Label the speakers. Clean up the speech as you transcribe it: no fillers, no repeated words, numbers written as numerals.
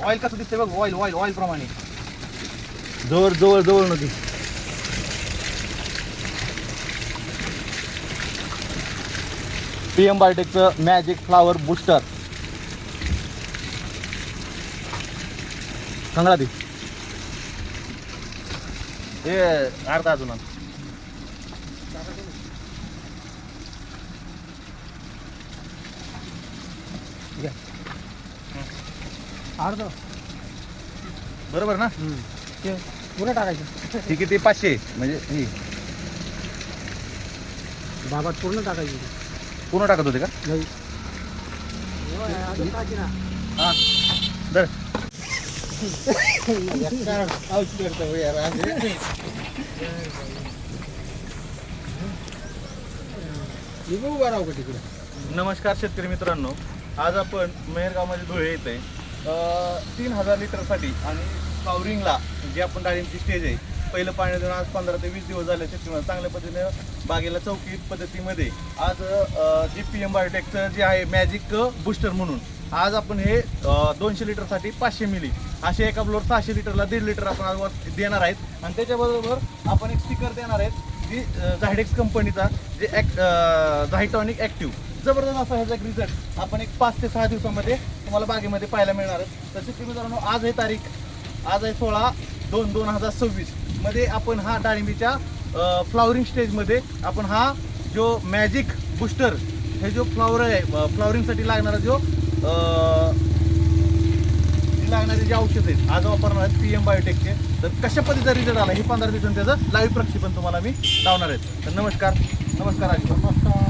Speaker 1: Oil कसं दिसतंय बघ, ऑइल ऑइल ऑइल प्रमाणे.
Speaker 2: जवळ जवळ जवळ नदी. PM बायोटेकचं मॅजिक फ्लावर बुस्टर. सांगा ती
Speaker 1: हे अर्धा अजून आण.
Speaker 3: अर्धा
Speaker 1: बरोबर ना?
Speaker 3: पुरं टाकायचं.
Speaker 1: ही किती 500 म्हणजे ही
Speaker 3: बाबा पूर्ण टाकायची.
Speaker 1: पूर्ण टाकत होते का?
Speaker 3: नाही अजून टाकी ना.
Speaker 1: हा दर.
Speaker 3: उभा राहू का तिकडे.
Speaker 1: नमस्कार शेतकरी मित्रांनो, आज आपण मेहरगावमध्ये धुळे येते 3000 लिटरसाठी आणि फ्लॉवरिंगला जे आपण डाळिंबची स्टेज आहे पहिलं पाणी देऊन आज 15 ते 20 दिवस झाले शेतकरी चांगल्या पद्धतीने बागेला चौकी पद्धतीमध्ये आज जी PM बायोटेकचं जे आहे मॅजिक बुस्टर म्हणून आज आपण हे 200 लिटरसाठी 500 मिली असे एका ब्लोअर 600 लिटरला 1.5 लिटर आपण आज देणार आहेत. आणि त्याच्याबरोबर आपण एक स्टिकर देणार आहेत जी झायडेक्स कंपनीचा जे झायटॉनिक ॲक्टिव्ह जबरदस्त असा ह्याचा एक रिझल्ट आपण एक 5 ते 6 दिवसामध्ये तुम्हाला बागेमध्ये पाहायला मिळणार आहे. तसेच तुम्ही मित्रांनो आज आहे तारीख, आज आहे 16/2/2026 मध्ये आपण हा डाळिंबीच्या फ्लॉवरिंग स्टेजमध्ये आपण हा जो मॅजिक बुस्टर हे जो फ्लॉवर आहे फ्लॉवरिंगसाठी लागणारा जो लागणारे जे औषध आहेत आज वापरणार आहेत PM बायोटेकचे. तर कशा पद्धतीचा रिझल्ट आला हे 15 दिवसांनी त्याचं लाईव्ह प्रक्षेपण तुम्हाला मी लावणार आहेत. तर नमस्कार आजी.
Speaker 3: नमस्कार.